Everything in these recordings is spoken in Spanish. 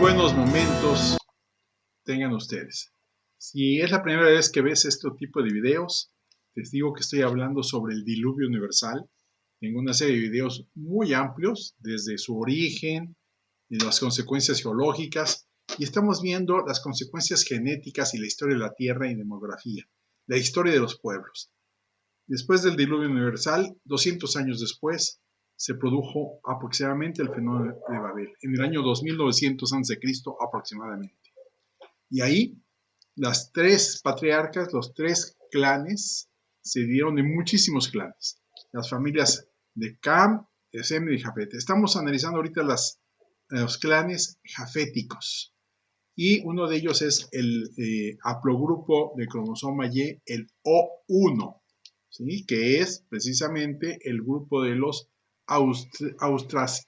buenos momentos tengan ustedes. Si es la primera vez que ves este tipo de videos, les digo que estoy hablando sobre el diluvio universal. Tengo una serie de videos muy amplios, desde su origen, y las consecuencias geológicas, y estamos viendo las consecuencias genéticas y la historia de la Tierra y demografía, la historia de los pueblos. Después del diluvio universal, 200 años después, se produjo aproximadamente el fenómeno de Babel, en el año 2900 a.C. aproximadamente. Y ahí, las tres patriarcas, los tres clanes, se dividieron en muchísimos clanes. Las familias de Cam, de Sem y de Jafet. Estamos analizando ahorita los clanes jaféticos. Y uno de ellos es el haplogrupo de cromosoma Y, el O1. ¿Sí? Que es precisamente el grupo de los áustricos,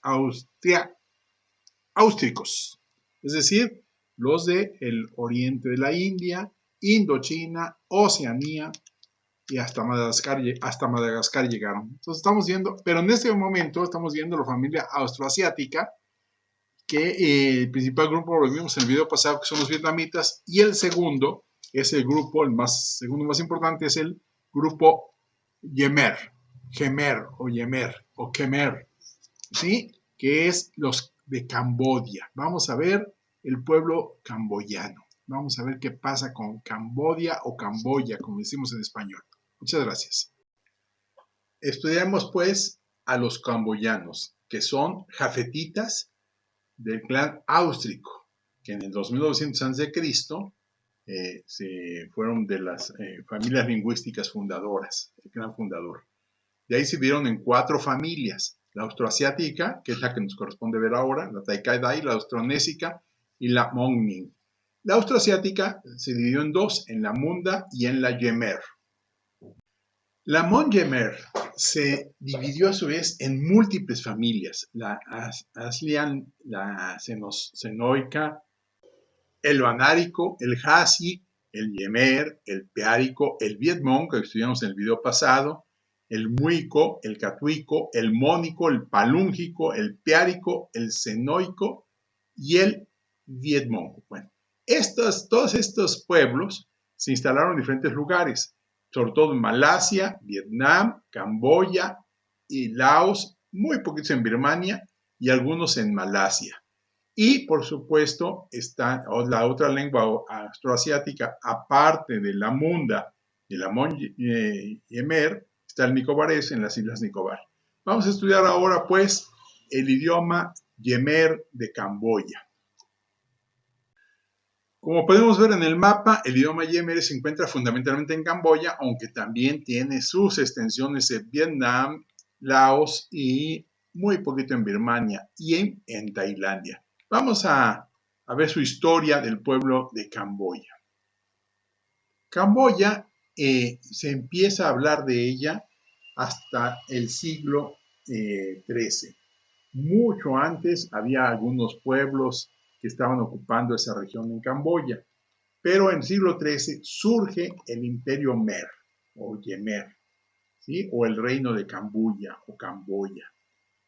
es decir, los del oriente de la India, Indochina, Oceanía y hasta Madagascar llegaron. Entonces estamos viendo, pero en este momento estamos viendo la familia austroasiática, que el principal grupo lo vimos en el video pasado, que son los vietnamitas, y el segundo es el grupo, segundo más importante es el grupo Gemer o Khmer, ¿sí? Que es los de Camboya. Vamos a ver el pueblo camboyano. Vamos a ver qué pasa con Camboya o Camboya, como decimos en español. Muchas gracias. Estudiamos pues a los camboyanos, que son jafetitas del clan áustrico, que en el 2900 a.C. Se fueron de las familias lingüísticas fundadoras, el clan fundador. De ahí se dividieron en 4 familias: la austroasiática, que es la que nos corresponde ver ahora, la Taikai-Dai, la austronésica y la Hmong-Mien. La austroasiática se dividió en 2, en la Munda y en la Yemer. La Hmong-Yemer se dividió a su vez en múltiples familias: la Aslian, la Senoica, el Banárico, el Hasi, el Yemer, el Peárico, el Vietmong, que estudiamos en el video pasado, el Muico, el Catuico, el Mónico, el Palúngico, el Peárico, el Senoico y el Vietmong. Bueno, todos estos pueblos se instalaron en diferentes lugares, sobre todo en Malasia, Vietnam, Camboya y Laos, muy poquitos en Birmania y algunos en Malasia. Y, por supuesto, está la otra lengua austroasiática, aparte de la Munda y la Hmong-Yemer, está el nicobarés en las Islas Nicobar. Vamos a estudiar ahora, pues, el idioma Yemer de Camboya. Como podemos ver en el mapa, el idioma Yemer se encuentra fundamentalmente en Camboya, aunque también tiene sus extensiones en Vietnam, Laos y muy poquito en Birmania y en Tailandia. Vamos a ver su historia del pueblo de Camboya. Camboya se empieza a hablar de ella hasta el siglo XIII. Mucho antes había algunos pueblos que estaban ocupando esa región en Camboya, pero en el siglo XIII surge el imperio Mer o Yemer, ¿sí? O el reino de Camboya o Camboya,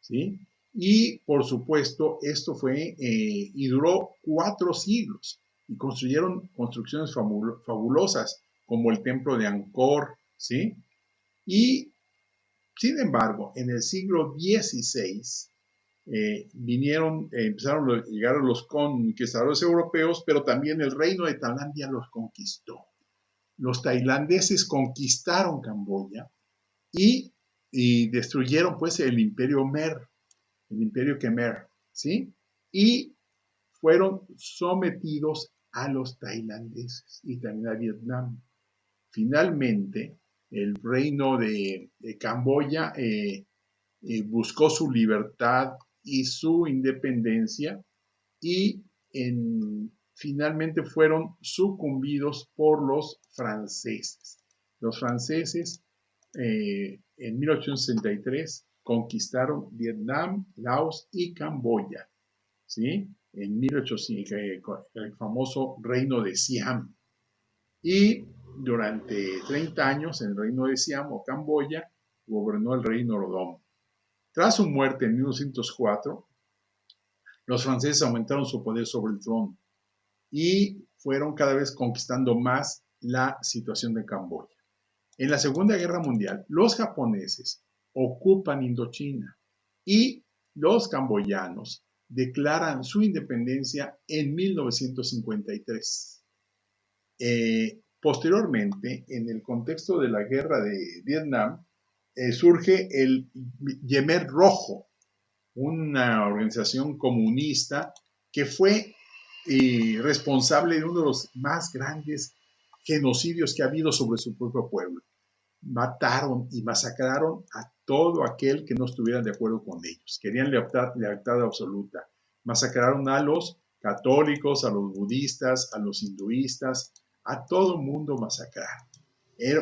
¿sí? Y por supuesto esto fue y duró 4 siglos y construyeron construcciones fabulosas como el templo de Angkor, ¿sí? Y sin embargo en el siglo XVI empezaron a llegar los conquistadores europeos, pero también el reino de Tailandia los conquistó. Los tailandeses conquistaron Camboya y destruyeron pues el imperio Mer, el imperio Khmer, ¿sí? Y fueron sometidos a los tailandeses y también a Vietnam. Finalmente, el reino de Camboya buscó su libertad y su independencia y finalmente fueron sucumbidos por los franceses. Los franceses en 1863 conquistaron Vietnam, Laos y Camboya, ¿sí? En 1800, el famoso reino de Siam. Y durante 30 años en el reino de Siam o Camboya gobernó el rey Norodom. Tras su muerte en 1904, Los franceses aumentaron su poder sobre el trono y fueron cada vez conquistando más la situación de Camboya. En la Segunda Guerra Mundial, los japoneses ocupan Indochina y los camboyanos declaran su independencia en 1953. Posteriormente, en el contexto de la guerra de Vietnam, surge el Khmer Rojo, una organización comunista que fue responsable de uno de los más grandes genocidios que ha habido sobre su propio pueblo. Mataron y masacraron a todo aquel que no estuviera de acuerdo con ellos. Querían lealtad absoluta. Masacraron a los católicos, a los budistas, a los hinduistas, a todo mundo masacraron.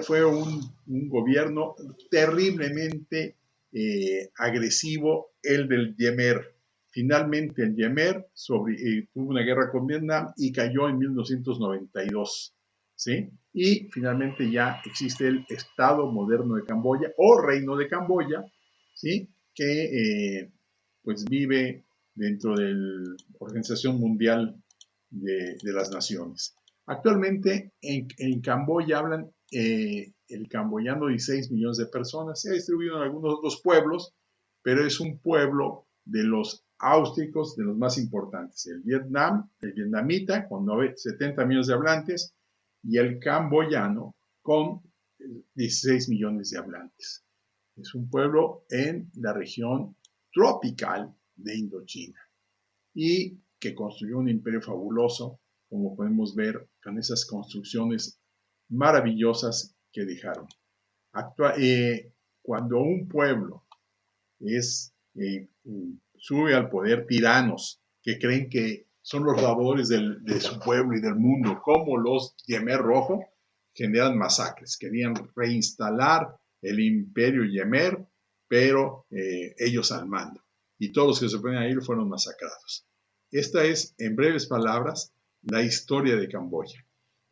Fue un gobierno terriblemente agresivo, el del Khmer. Finalmente el Khmer tuvo una guerra con Vietnam y cayó en 1992. ¿Sí? Y finalmente ya existe el Estado moderno de Camboya o Reino de Camboya, ¿sí? Que pues vive dentro de la Organización Mundial de las Naciones. Actualmente en Camboya hablan el camboyano 16 millones de personas. Se ha distribuido en algunos otros pueblos, pero es un pueblo de los áustricos, de los más importantes. El vietnamita, con 70 millones de hablantes, y el camboyano, con 16 millones de hablantes. Es un pueblo en la región tropical de Indochina y que construyó un imperio fabuloso, como podemos ver con esas construcciones maravillosas que dejaron. Cuando un pueblo sube al poder tiranos que creen que son los salvadores de su pueblo y del mundo, como los Khmer Rojo, generan masacres. Querían reinstalar el imperio Khmer, pero ellos al mando. Y todos los que se ponen ahí fueron masacrados. Esta es, en breves palabras, la historia de Camboya.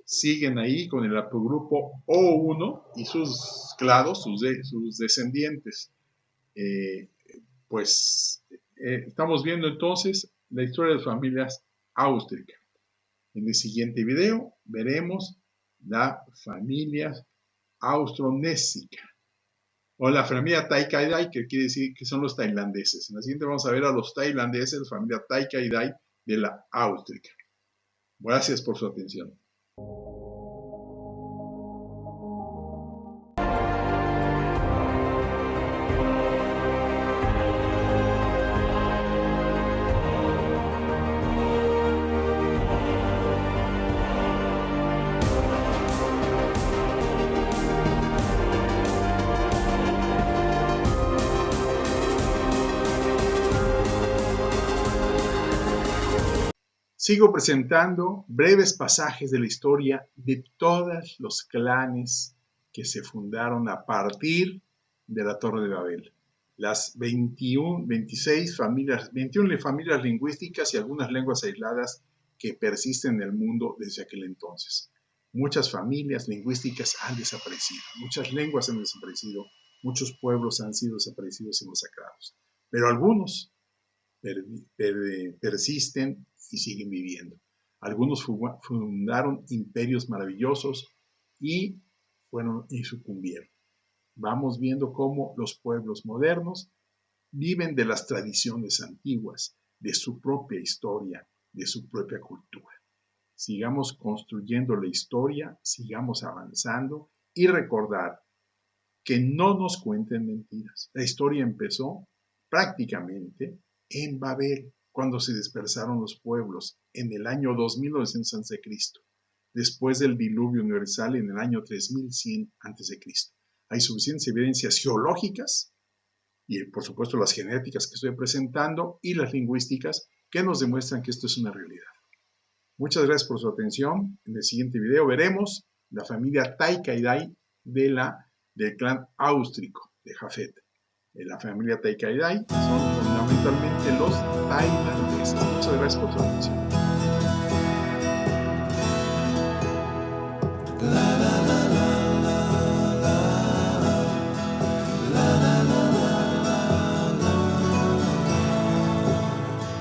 Siguen ahí con el grupo O1 y sus clados, sus descendientes. Estamos viendo entonces la historia de las familias áustricas. En el siguiente video veremos la familia austronésica o la familia Tai-Kadai, que quiere decir que son los tailandeses. En la siguiente vamos a ver a los tailandeses, la familia Tai-Kadai de la áustrica. Gracias por su atención. Sigo presentando breves pasajes de la historia de todos los clanes que se fundaron a partir de la Torre de Babel. Las 21 familias lingüísticas y algunas lenguas aisladas que persisten en el mundo desde aquel entonces. Muchas familias lingüísticas han desaparecido, muchas lenguas han desaparecido, muchos pueblos han sido desaparecidos y masacrados. Pero algunos persisten y siguen viviendo. Algunos fundaron imperios maravillosos y sucumbieron. Vamos viendo cómo los pueblos modernos viven de las tradiciones antiguas, de su propia historia, de su propia cultura. Sigamos construyendo la historia, sigamos avanzando y recordar que no nos cuenten mentiras. La historia empezó prácticamente en Babel, cuando se dispersaron los pueblos en el año 2900 a.C., después del diluvio universal en el año 3100 a.C. Hay suficientes evidencias geológicas y, por supuesto, las genéticas que estoy presentando y las lingüísticas que nos demuestran que esto es una realidad. Muchas gracias por su atención. En el siguiente video veremos la familia Tai-Kadai del clan áustrico de Jafet. La familia Tai-Kadai son fundamentalmente los tailandeses. Muchas gracias por su atención.